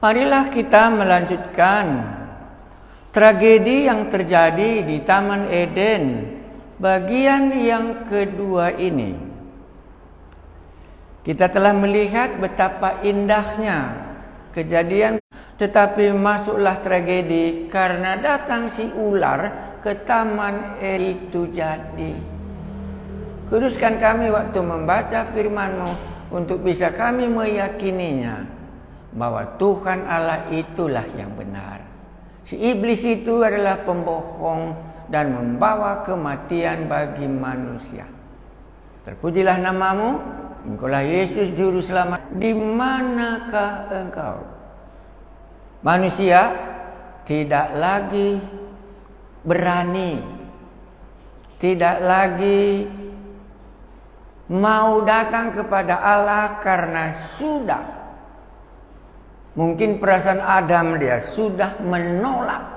Marilah kita melanjutkan tragedi yang terjadi di Taman Eden bagian yang kedua ini. Kita telah melihat betapa indahnya kejadian, tetapi masuklah tragedi karena datang si ular ke Taman Eden itu jadi. Kuduskan kami waktu membaca firman-Mu untuk bisa kami meyakininya bahwa Tuhan Allah itulah yang benar. Si iblis itu adalah pembohong dan membawa kematian bagi manusia. Terpujilah nama-Mu, Engkaulah Yesus Juru Selamat. Di manakah Engkau? Manusia tidak lagi berani, tidak lagi mau datang kepada Allah karena sudah. Mungkin perasaan Adam dia sudah menolak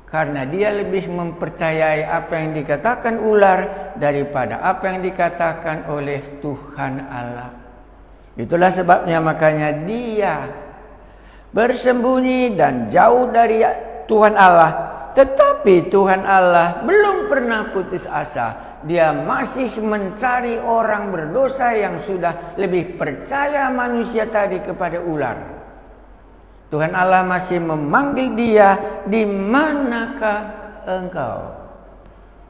karena dia lebih mempercayai apa yang dikatakan ular daripada apa yang dikatakan oleh Tuhan Allah. Itulah sebabnya makanya dia bersembunyi dan jauh dari Tuhan Allah. Tetapi Tuhan Allah belum pernah putus asa. Dia masih mencari orang berdosa yang sudah lebih percaya manusia tadi kepada ular. Tuhan Allah masih memanggil dia, di manakah engkau?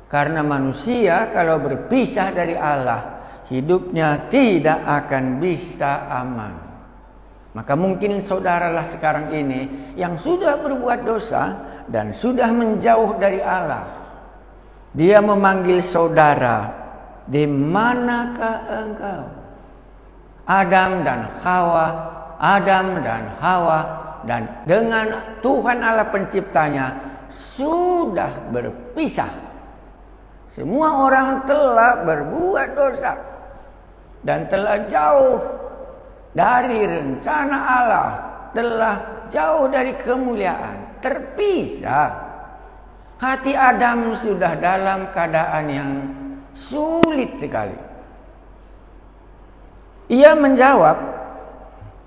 Karena manusia kalau berpisah dari Allah, hidupnya tidak akan bisa aman. Maka mungkin saudaralah sekarang ini yang sudah berbuat dosa dan sudah menjauh dari Allah. Dia memanggil saudara, di manakah engkau? Adam dan Hawa, dan dengan Tuhan Allah penciptanya sudah berpisah. Semua orang telah berbuat dosa dan telah jauh dari rencana Allah, telah jauh dari kemuliaan, terpisah. Hati Adam sudah dalam keadaan yang sulit sekali. Ia menjawab,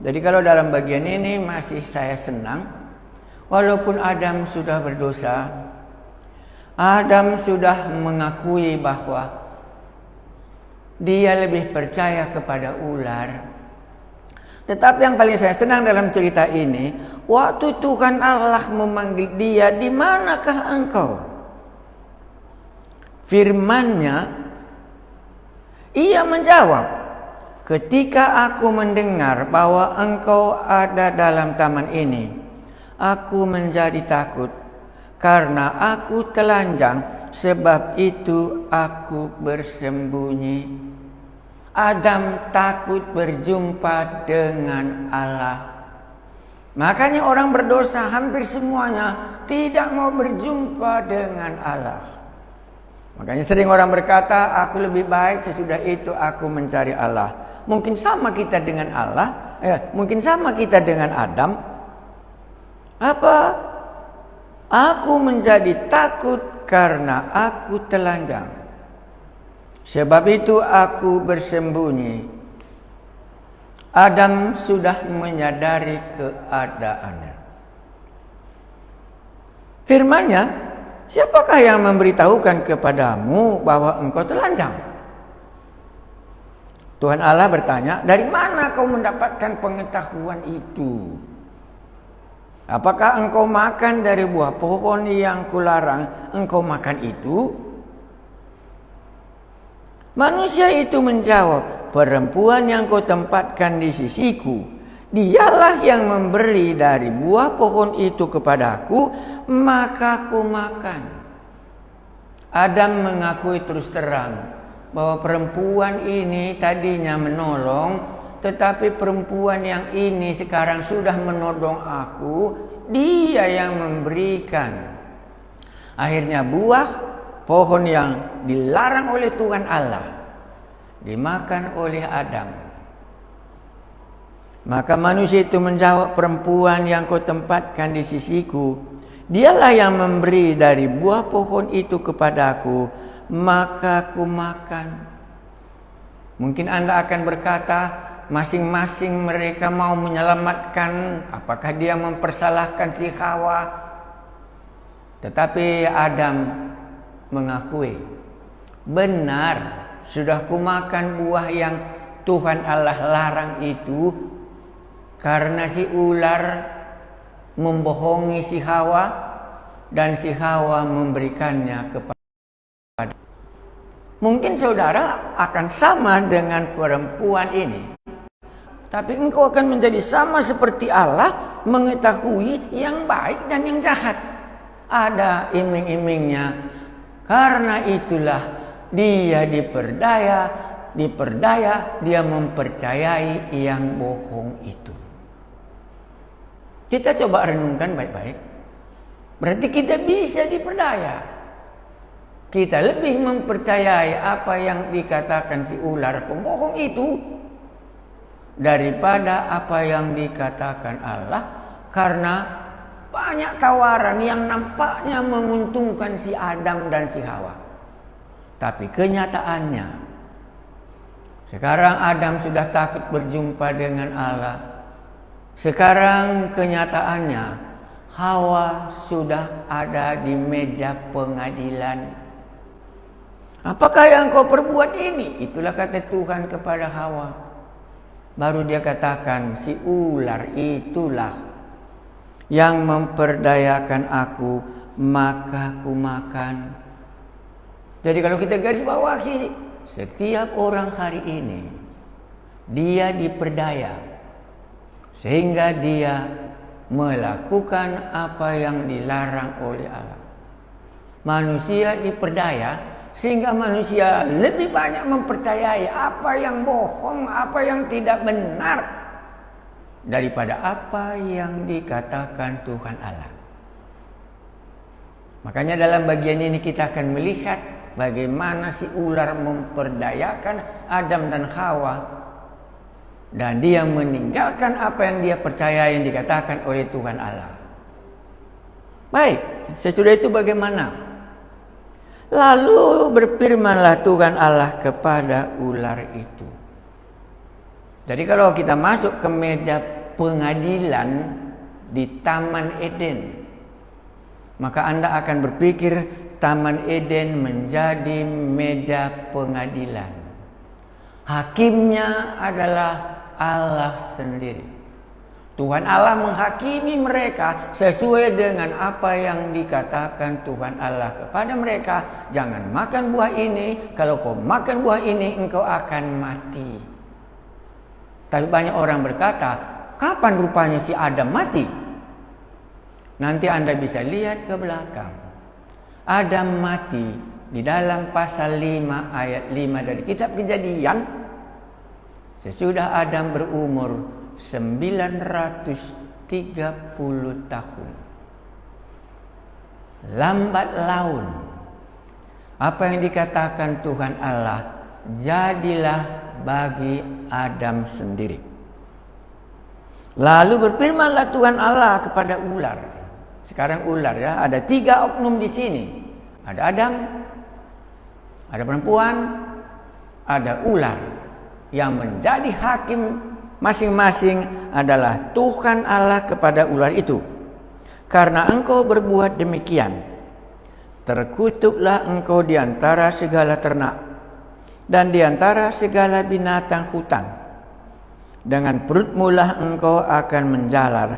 jadi kalau dalam bagian ini masih saya senang, walaupun Adam sudah berdosa, Adam sudah mengakui bahwa dia lebih percaya kepada ular. Tetapi yang paling saya senang dalam cerita ini, waktu Tuhan Allah memanggil dia, di manakah engkau? Firman-Nya, ia menjawab, ketika aku mendengar bahwa engkau ada dalam taman ini, aku menjadi takut karena aku telanjang, sebab itu aku bersembunyi. Adam takut berjumpa dengan Allah. Makanya orang berdosa hampir semuanya tidak mau berjumpa dengan Allah. Makanya sering orang berkata, aku lebih baik sesudah itu aku mencari Allah. Mungkin sama kita dengan Allah, mungkin sama kita dengan Adam. Apa? Aku menjadi takut karena aku telanjang. Sebab itu aku bersembunyi. Adam sudah menyadari keadaannya. Firman-Nya, siapakah yang memberitahukan kepadamu bahwa engkau telanjang? Tuhan Allah bertanya, dari mana kau mendapatkan pengetahuan itu? Apakah engkau makan dari buah pohon yang kularang engkau makan itu? Manusia itu menjawab, perempuan yang kau tempatkan di sisiku, dialah yang memberi dari buah pohon itu kepadaku, maka ku makan. Adam mengakui terus terang bahwa perempuan ini tadinya menolong, tetapi perempuan yang ini sekarang sudah menodong aku, dia yang memberikan. Akhirnya buah pohon yang dilarang oleh Tuhan Allah dimakan oleh Adam. Maka manusia itu menjawab, perempuan yang kau tempatkan di sisiku, dialah yang memberi dari buah pohon itu kepadaku, maka ku makan. Mungkin Anda akan berkata, masing-masing mereka mau menyelamatkan, apakah dia mempersalahkan si Hawa. Tetapi Adam mengakui, benar, sudah kumakan buah yang Tuhan Allah larang itu karena si ular membohongi si Hawa dan si Hawa memberikannya kepada. Mungkin saudara akan sama dengan perempuan ini, tapi engkau akan menjadi sama seperti Allah, mengetahui yang baik dan yang jahat. Ada iming-imingnya. Karena itulah dia diperdaya, dia mempercayai yang bohong itu. Kita coba renungkan baik-baik. Berarti kita bisa diperdaya. Kita lebih mempercayai apa yang dikatakan si ular pembohong itu daripada apa yang dikatakan Allah, karena banyak tawaran yang nampaknya menguntungkan si Adam dan si Hawa. Tapi kenyataannya, sekarang Adam sudah takut berjumpa dengan Allah. Sekarang kenyataannya, Hawa sudah ada di meja pengadilan. Apakah yang kau perbuat ini? Itulah kata Tuhan kepada Hawa. Baru dia katakan, si ular itulah yang memperdayakan aku, maka ku makan. Jadi kalau kita garis bawahi, setiap orang hari ini dia diperdaya sehingga dia melakukan apa yang dilarang oleh Allah. Manusia diperdaya sehingga manusia lebih banyak mempercayai apa yang bohong, apa yang tidak benar daripada apa yang dikatakan Tuhan Allah. Makanya dalam bagian ini kita akan melihat bagaimana si ular memperdayakan Adam dan Hawa, dan dia meninggalkan apa yang dia percaya yang dikatakan oleh Tuhan Allah. Baik, sesudah itu bagaimana? Lalu berfirmanlah Tuhan Allah kepada ular itu. Jadi kalau kita masuk ke meja pengadilan di Taman Eden, maka Anda akan berpikir Taman Eden menjadi meja pengadilan. Hakimnya adalah Allah sendiri. Tuhan Allah menghakimi mereka sesuai dengan apa yang dikatakan Tuhan Allah kepada mereka. Jangan makan buah ini, kalau kau makan buah ini engkau akan mati. Tapi banyak orang berkata, kapan rupanya si Adam mati? Nanti Anda bisa lihat ke belakang. Adam mati di dalam pasal 5 ayat 5 dari kitab Kejadian. Sesudah Adam berumur 930 tahun. Lambat laun, apa yang dikatakan Tuhan Allah jadilah bagi Adam sendiri. Lalu berfirmanlah Tuhan Allah kepada ular. Sekarang ular ya, ada 3 oknum di sini. Ada Adam, ada perempuan, ada ular. Yang menjadi hakim masing-masing adalah Tuhan Allah kepada ular itu. Karena engkau berbuat demikian, terkutuklah engkau di antara segala ternak dan di antara segala binatang hutan. Dengan perutmu lah engkau akan menjalar,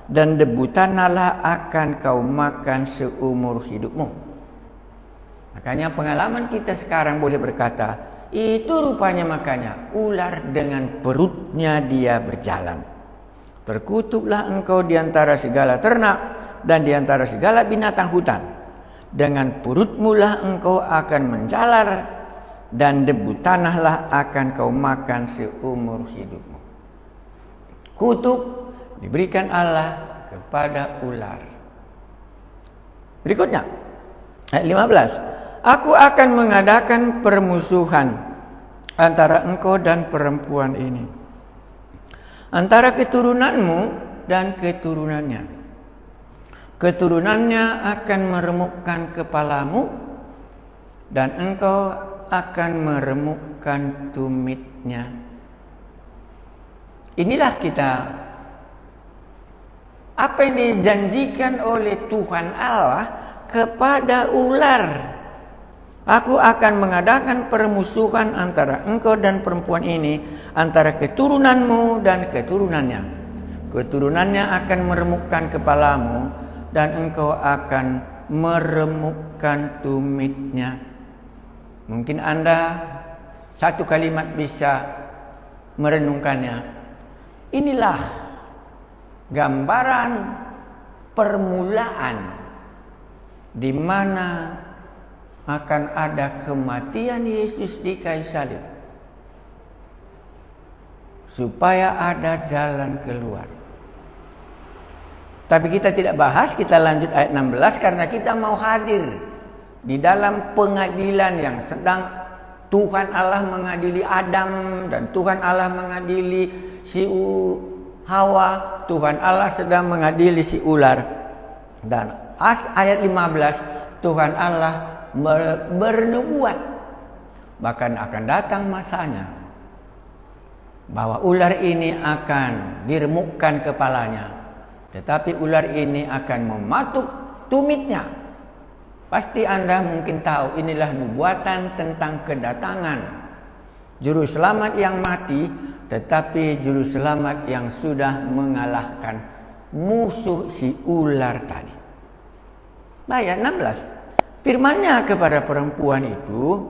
dan debu tanahlah akan kau makan seumur hidupmu. Makanya pengalaman kita sekarang boleh berkata, itu rupanya makanya ular dengan perutnya dia berjalan. Terkutuklah engkau di antara segala ternak dan di antara segala binatang hutan. Dengan perutmu lah engkau akan menjalar, dan debu tanahlah akan kau makan seumur hidupmu. Kutuk diberikan Allah kepada ular. Berikutnya ayat 15. Aku akan mengadakan permusuhan antara engkau dan perempuan ini, antara keturunanmu dan keturunannya. Keturunannya akan meremukkan kepalamu, dan engkau akan meremukkan tumitnya. Inilah kita, apa yang dijanjikan oleh Tuhan Allah kepada ular. Aku akan mengadakan permusuhan antara engkau dan perempuan ini, antara keturunanmu dan keturunannya. Keturunannya akan meremukkan kepalamu, dan engkau akan meremukkan tumitnya. Mungkin Anda satu kalimat bisa merenungkannya. Inilah gambaran permulaan di mana akan ada kematian Yesus di kayu salib, supaya ada jalan keluar. Tapi kita tidak bahas, kita lanjut ayat 16 karena kita mau hadir di dalam pengadilan yang sedang Tuhan Allah mengadili Adam dan Tuhan Allah mengadili si Hawa, Tuhan Allah sedang mengadili si ular. Dan ayat 15 Tuhan Allah bernubuat bahkan akan datang masanya bahwa ular ini akan diremukkan kepalanya, tetapi ular ini akan mematuk tumitnya. Pasti Anda mungkin tahu inilah nubuatan tentang kedatangan juru selamat yang mati, tetapi juru selamat yang sudah mengalahkan musuh si ular tadi. Ayat 16. Firman-Nya kepada perempuan itu,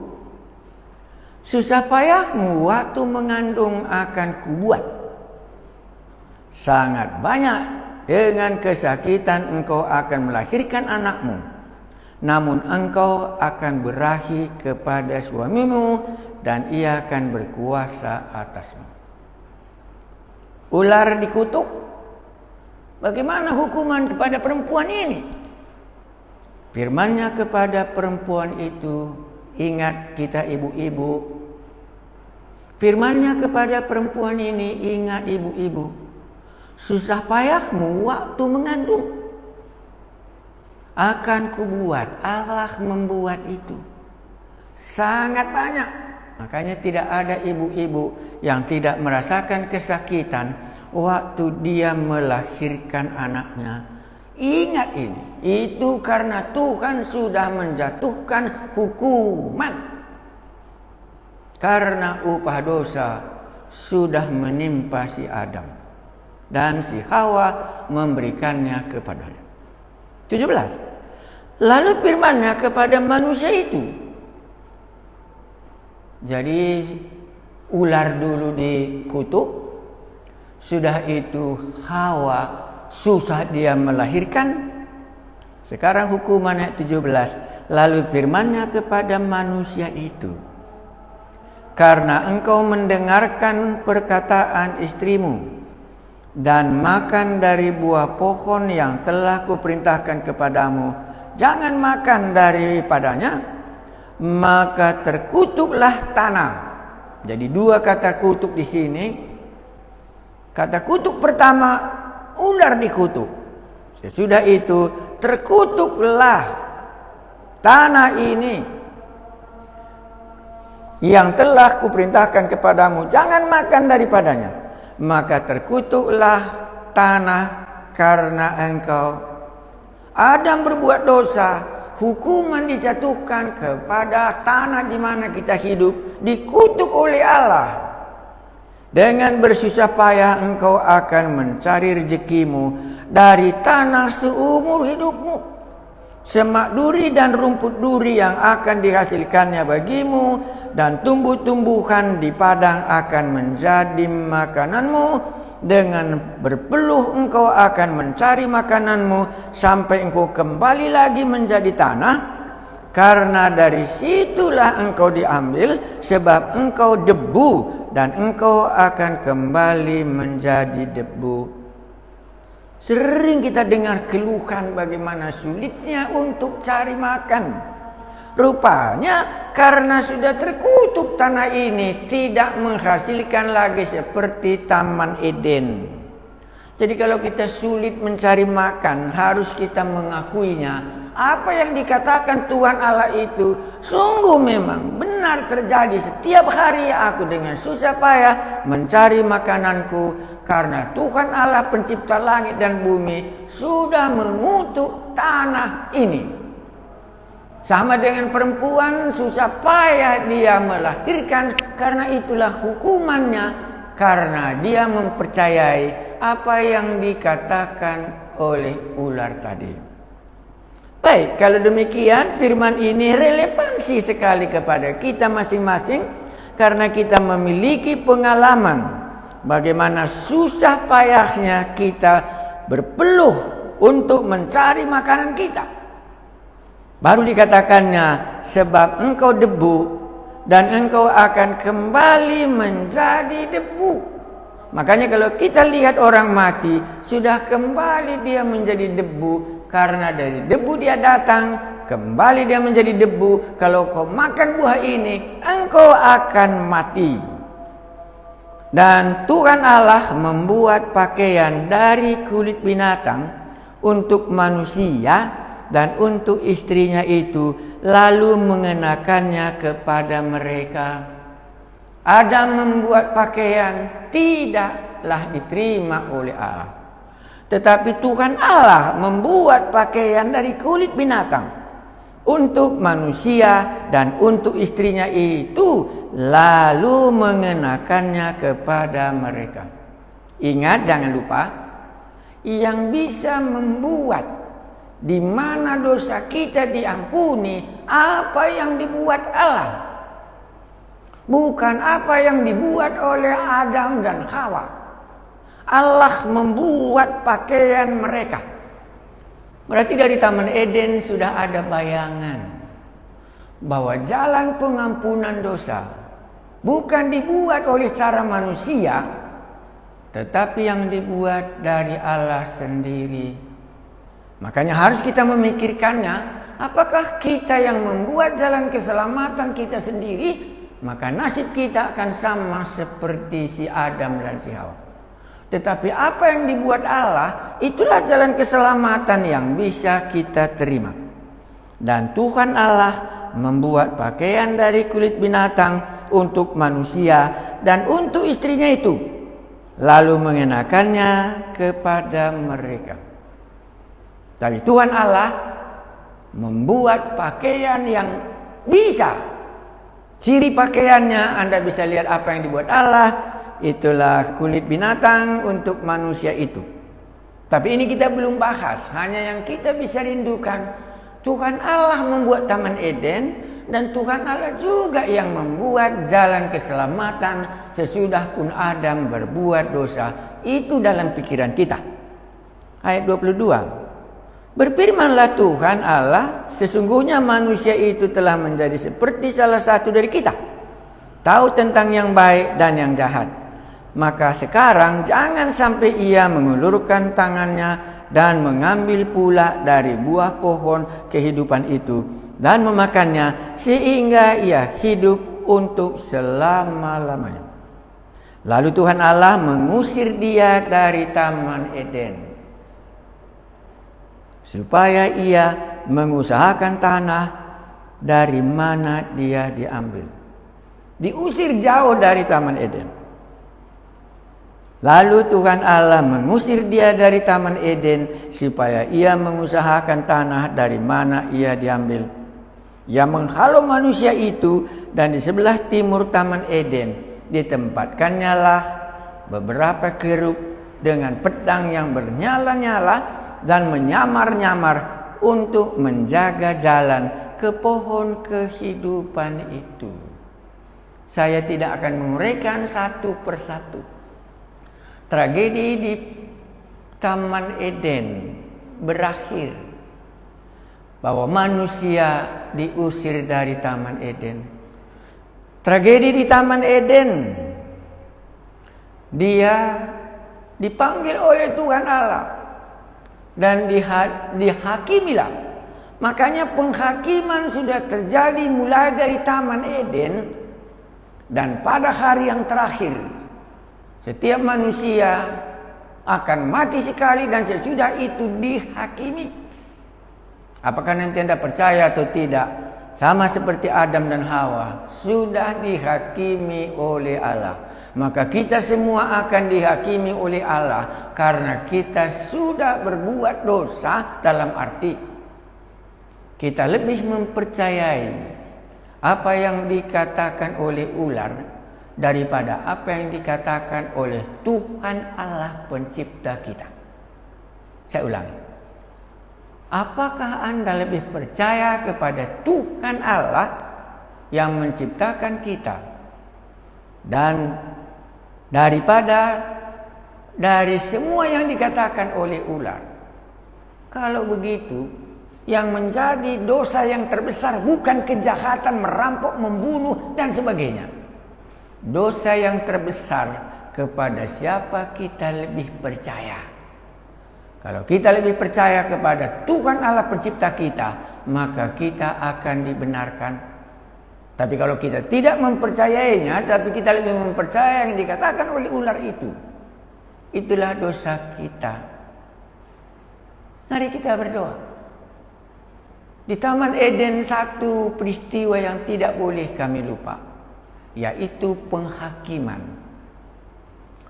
susah payahmu waktu mengandung akan kubuat. Sangat banyak dengan kesakitan engkau akan melahirkan anakmu. Namun engkau akan berahi kepada suamimu dan ia akan berkuasa atasmu. Ular dikutuk. Bagaimana hukuman kepada perempuan ini? Firman-Nya kepada perempuan itu, ingat kita ibu-ibu. Firman-Nya kepada perempuan ini, ingat ibu-ibu. Susah payahmu waktu mengandung akan kubuat. Allah membuat itu sangat banyak. Makanya tidak ada ibu-ibu yang tidak merasakan kesakitan waktu dia melahirkan anaknya. Ingat ini, itu karena Tuhan sudah menjatuhkan hukuman. Karena upah dosa sudah menimpa si Adam dan si Hawa memberikannya kepadanya. 17. Lalu firman-Nya kepada manusia itu. Jadi ular dulu dikutuk, sudah itu Hawa susah dia melahirkan. Sekarang hukuman ayat 17. Lalu firman-Nya kepada manusia itu, karena engkau mendengarkan perkataan istrimu dan makan dari buah pohon yang telah kuperintahkan kepadamu, jangan makan daripadanya, maka terkutuklah tanah. Jadi dua kata kutuk di sini. Kata kutuk pertama, ular dikutuk. Sesudah itu terkutuklah tanah ini yang telah kuperintahkan kepadamu, jangan makan daripadanya. Maka terkutuklah tanah karena engkau. Adam berbuat dosa, hukuman dijatuhkan kepada tanah di mana kita hidup, dikutuk oleh Allah. Dengan bersusah payah engkau akan mencari rezekimu dari tanah seumur hidupmu. Semak duri dan rumput duri yang akan dihasilkannya bagimu, dan tumbuh-tumbuhan di padang akan menjadi makananmu. Dengan berpeluh engkau akan mencari makananmu sampai engkau kembali lagi menjadi tanah, karena dari situlah engkau diambil, sebab engkau debu dan engkau akan kembali menjadi debu. Sering kita dengar keluhan bagaimana sulitnya untuk cari makan. Rupanya karena sudah terkutuk tanah ini tidak menghasilkan lagi seperti Taman Eden. Jadi kalau kita sulit mencari makan, harus kita mengakuinya. apa yang dikatakan Tuhan Allah itu sungguh memang benar terjadi. Setiap hari aku dengan susah payah mencari makananku, karena Tuhan Allah pencipta langit dan bumi sudah mengutuk tanah ini. Sama dengan perempuan, susah payah dia melahirkan, karena itulah hukumannya, karena dia mempercayai apa yang dikatakan oleh ular tadi. Baik, kalau demikian firman ini relevansi sekali kepada kita masing-masing, karena kita memiliki pengalaman bagaimana susah payahnya kita berpeluh untuk mencari makanan kita. Baru dikatakannya, sebab engkau debu dan engkau akan kembali menjadi debu. Makanya kalau kita lihat orang mati, sudah kembali dia menjadi debu, karena dari debu dia datang, kembali dia menjadi debu. Kalau kau makan buah ini, engkau akan mati. Dan Tuhan Allah membuat pakaian dari kulit binatang untuk manusia dan untuk istrinya itu, lalu mengenakannya kepada mereka. Adam membuat pakaian tidaklah diterima oleh Allah, tetapi Tuhan Allah membuat pakaian dari kulit binatang untuk manusia dan untuk istrinya itu, lalu mengenakannya kepada mereka. Ingat, jangan lupa, yang bisa membuat di mana dosa kita diampuni, apa yang dibuat Allah, bukan apa yang dibuat oleh Adam dan Hawa. Allah membuat pakaian mereka. Berarti dari Taman Eden sudah ada bayangan bahwa jalan pengampunan dosa bukan dibuat oleh cara manusia, tetapi yang dibuat dari Allah sendiri. Makanya harus kita memikirkannya, apakah kita yang membuat jalan keselamatan kita sendiri, maka nasib kita akan sama seperti si Adam dan si Hawa. Tetapi apa yang dibuat Allah, itulah jalan keselamatan yang bisa kita terima. Dan Tuhan Allah membuat pakaian dari kulit binatang untuk manusia dan untuk istrinya itu, lalu mengenakannya kepada mereka. Tapi Tuhan Allah membuat pakaian yang bisa, ciri pakaiannya Anda bisa lihat apa yang dibuat Allah, itulah kulit binatang untuk manusia itu. Tapi ini kita belum bahas, hanya yang kita bisa rindukan, Tuhan Allah membuat Taman Eden, dan Tuhan Allah juga yang membuat jalan keselamatan sesudah pun Adam berbuat dosa. Itu dalam pikiran kita. Ayat 22. Berfirmanlah Tuhan Allah, sesungguhnya manusia itu telah menjadi seperti salah satu dari kita, tahu tentang yang baik dan yang jahat. Maka sekarang jangan sampai ia mengulurkan tangannya dan mengambil pula dari buah pohon kehidupan itu dan memakannya, sehingga ia hidup untuk selama-lamanya. Lalu Tuhan Allah mengusir dia dari Taman Eden, supaya ia mengusahakan tanah dari mana dia diambil. Diusir jauh dari Taman Eden. Lalu Tuhan Allah mengusir dia dari Taman Eden supaya ia mengusahakan tanah dari mana ia diambil. Ia menghalau manusia itu, dan di sebelah timur Taman Eden ditempatkannya lah beberapa kerub dengan pedang yang bernyala-nyala dan menyamar-nyamar untuk menjaga jalan ke pohon kehidupan itu. Saya tidak akan menguraikan satu persatu. Tragedi di Taman Eden berakhir bahwa manusia diusir dari Taman Eden. Tragedi di Taman Eden, dia dipanggil oleh Tuhan Allah dan dihakimilah. Makanya penghakiman sudah terjadi mulai dari Taman Eden, dan pada hari yang terakhir setiap manusia akan mati sekali, dan sesudah itu dihakimi. Apakah nanti Anda percaya atau tidak, sama seperti Adam dan Hawa, sudah dihakimi oleh Allah. Maka kita semua akan dihakimi oleh Allah karena kita sudah berbuat dosa, dalam arti kita lebih mempercayai apa yang dikatakan oleh ular daripada apa yang dikatakan oleh Tuhan Allah pencipta kita. Saya ulangi. Apakah Anda lebih percaya kepada Tuhan Allah yang menciptakan kita dan dari semua yang dikatakan oleh ular? Kalau begitu, yang menjadi dosa yang terbesar bukan kejahatan, merampok, membunuh dan sebagainya. Dosa yang terbesar kepada siapa kita lebih percaya. Kalau kita lebih percaya kepada Tuhan Allah pencipta kita, maka kita akan dibenarkan. Tapi kalau kita tidak mempercayainya, tapi kita lebih mempercayai yang dikatakan oleh ular itu, itulah dosa kita. Mari kita berdoa. Di Taman Eden satu peristiwa yang tidak boleh kami lupa, yaitu penghakiman.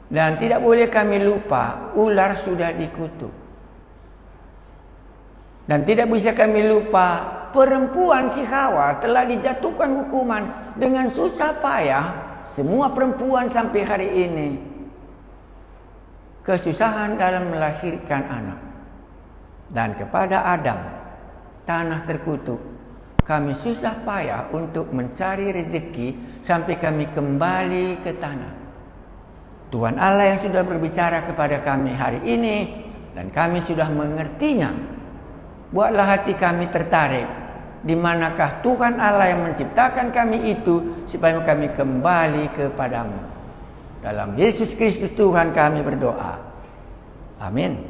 Dan tidak boleh kami lupa, ular sudah dikutuk. Dan tidak bisa kami lupa, perempuan si Hawa telah dijatuhkan hukuman dengan susah payah. Semua perempuan sampai hari ini kesusahan dalam melahirkan anak. Dan kepada Adam, tanah terkutuk, kami susah payah untuk mencari rezeki sampai kami kembali ke tanah. Tuhan Allah yang sudah berbicara kepada kami hari ini, dan kami sudah mengertinya. Buatlah hati kami tertarik. Di manakah Tuhan Allah yang menciptakan kami itu, supaya kami kembali kepadamu. Dalam Yesus Kristus Tuhan kami berdoa. Amin.